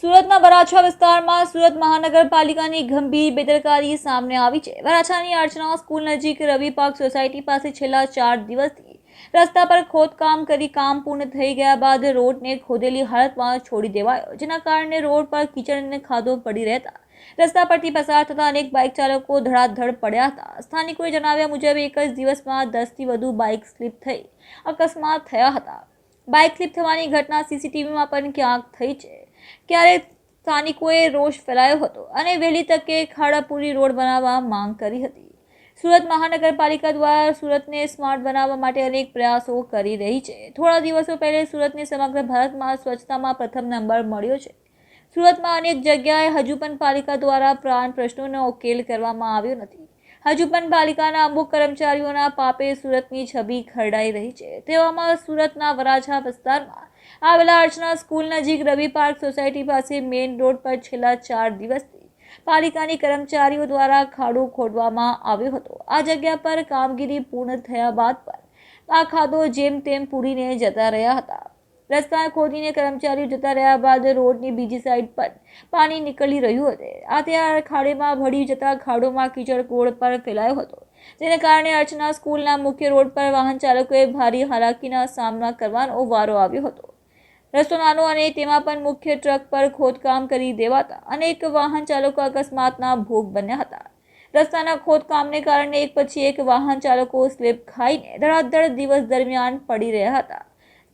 સુરતના વરાછા વિસ્તારમાં સુરત મહાનગરપાલિકાની ગંભીર બેદરકારી સામે આવી છે। વરાછાની અર્ચના સ્કૂલ નજીક રવિ પાર્ક સોસાયટી પાસે છેલ્લા 4 દિવસથી રસ્તા પર ખોદકામ કરી કામ પૂર્ણ થઈ ગયા બાદ રોડને ખોદેલી હાલતમાં છોડી દેવાયો, જેના કારણે રોડ પર કીચડ અને ખાડો પડી રહેતા રસ્તા પરથી પસાર થતા અનેક બાઇક ચાલકો ધડાધડ પડ્યા હતા। સ્થાનિકોએ જણાવ્યા મુજબ એક જ દિવસમાં 10થી વધુ બાઇક સ્લીપ થઈ અકસ્માત થયા હતા। બાઇક સ્લીપ થવાની ઘટના સીસીટીવીમાં પણ ક્યાંક થઈ છે। ક્યારેક સ્થાનિકોએ રોષ ફેલાયો હતો અને વહેલી તકે ખાડાપુરી રોડ બનાવવા માંગ કરી હતી। સુરત મહાનગરપાલિકા દ્વારા સુરતને સ્માર્ટ બનાવવા માટે અનેક પ્રયાસો કરી રહી છે। થોડા દિવસો પહેલા સુરતને સમગ્ર ભારતમાં સ્વચ્છતામાં પ્રથમ નંબર મળ્યો છે। સુરતમાં અનેક જગ્યાએ હજુ પણ પાલિકા દ્વારા પ્રાણ પ્રશ્નોનો ઉકેલ કરવામાં આવ્યો નથી। હજુ પણ પાલિકાના અમુક કર્મચારીઓના પાપે સુરતની છબી ખરડાઈ રહી છે। તેવામાં સુરતના વરાછા વિસ્તારમાં આવેલા અર્ચના સ્કૂલ નજીક રવિ પાર્ક સોસાયટી પાસે મેઇન રોડ પર છેલ્લા 4 દિવસથી પાલિકાની કર્મચારીઓ દ્વારા ખાડો ખોદવામાં આવ્યો હતો। આ જગ્યા પર કામગીરી પૂર્ણ થયા બાદ પણ આ ખાડો જેમ તેમ પૂરીને જતા રહ્યા હતા। રસ્તા ખોદીને કર્મચારીઓ જતા રહ્યા બાદ રોડની બીજી સાઈડ પર પાણી નીકળી રહ્યું હતું। આ ત્યાં ખાડેમાં ભળી જતા ખાડોમાં કીચડ રોડ પર ફેલાયો હતો, જેને કારણે અર્ચના સ્કૂલના મુખ્ય રોડ પર વાહન ચાલકોએ ભારે હાલાકીના સામના કરવાનો વારો આવ્યો હતો। રસ્તો નાનો અને તેમાં પણ મુખ્ય ટ્રક પર ખોદકામ કરી દેવાતા અનેક વાહન ચાલકો અકસ્માતના ભોગ બન્યા હતા। રસ્તાના ખોદકામને કારણે એક પછી એક વાહન ચાલકો સ્લીપ ખાઈને ધડાધડ દિવસ દરમિયાન પડી રહ્યા હતા।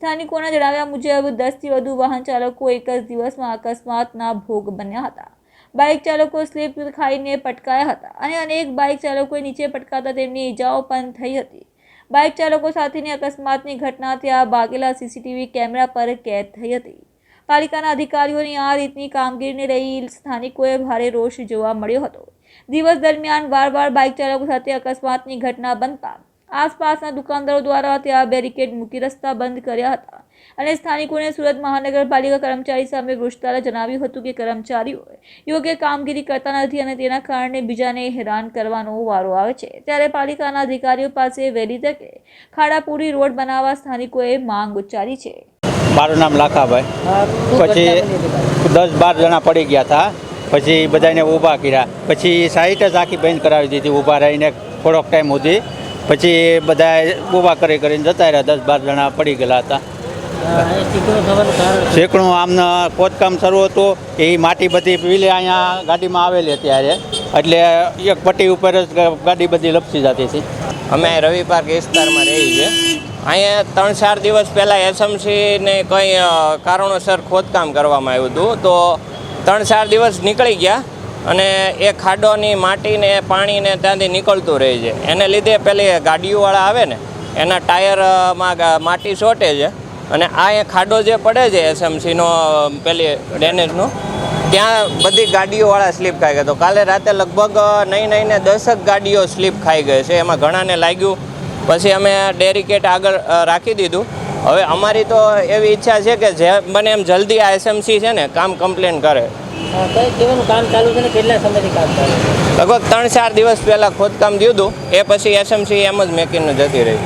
સ્થાનિકોના જણાવ્યા મુજબ 10થી વધુ વાહન ચાલકો એક જ દિવસમાં અકસ્માતના ભોગ બન્યા હતા। બાઇક ચાલકો સ્લીપ ખાઈને પટકાયા હતા અને અનેક બાઇક ચાલકોએ નીચે પટકાતા તેમની ઈજાઓ પણ થઈ હતી। બાઇક ચાલકો સાથેની અકસ્માતની ઘટના ત્યાં ભાગેલા સીસીટીવી કેમેરા પર કેદ થઈ હતી। પાલિકાના અધિકારીઓની આ રીતની કામગીરીને લઈ સ્થાનિકોએ ભારે રોષ જોવા મળ્યો હતો। દિવસ દરમિયાન વારવાર બાઇક ચાલકો સાથે અકસ્માતની ઘટના બનતા આસપાસના દુકાનદારો દ્વારા ત્યાં બેરિકેડ મૂકી રસ્તા બંધ કર્યા હતા અને સ્થાનિકોને સુરત મહાનગરપાલિકા કર્મચારી સામે રોષતા જણાવ્યું હતું કે કર્મચારીઓ યોગ્ય કામગીરી કરતા નથી અને તેના કારણે બીજાને હેરાન કરવાનો વારો આવે છે। ત્યારે પાલિકાના અધિકારીઓ પાસે વહેલી તકે ખાડાપુરી રોડ બનાવવા સ્થાનિકોએ માંગ ઉચ્ચારી છે। મારું નામ લાખાભાઈ। પછી 10-12 જણા પડી ગયા હતા, પછી બધાને ઊભા કર્યા, પછી સાઈટ જ આખી બંધ કરાવી દીધી ઊભા રહીને થોડોક ટાઈમ સુધી। પછી બધા ઊભા કરીને જતા રહ્યા, 10-12 જણા પડી ગયેલા હતા। શેકડું આમને ખોદકામ શરૂ હતું, એ માટી બધી પીલી અહીંયા ગાડીમાં આવેલી ત્યારે, એટલે એક પટ્ટી ઉપર જ ગાડી બધી લપસી જતી હતી। અમે રવિ પાર્ક વિસ્તારમાં રહીએ છીએ। અહીંયા 3-4 દિવસ પહેલાં એસએમસીને કંઈ કારણોસર ખોદકામ કરવામાં આવ્યું હતું, તો 3-4 દિવસ નીકળી ગયા અને એ ખાડોની માટીને પાણીને ત્યાંથી નીકળતું રહે છે। એને લીધે પેલી ગાડીઓવાળા આવે ને એના ટાયરમાં માટી ચોંટે છે અને આ એ ખાડો જે પડે છે એસએમસીનો પેલી ડેનેજનો, ત્યાં બધી ગાડીઓવાળા સ્લીપ ખાઈ ગયા। તો કાલે રાતે લગભગ નહીં 10 ગાડીઓ સ્લીપ ખાઈ ગઈ છે, એમાં ઘણાને લાગ્યું। પછી અમે બેરિકેડ આગળ રાખી દીધું। હવે અમારી તો એવી ઈચ્છા છે કે જે બને એમ જલ્દી આ એસએમસી છે ને કામ કમ્પ્લેન કરે। કામ ચાલુ છે ને કેટલા સમયથી કામ ચાલુ? લગભગ 3-4 દિવસ પહેલાં ખોદકામ થયું હતું, એ પછી એસએમસી એમ જ મેકીને જતી રહી।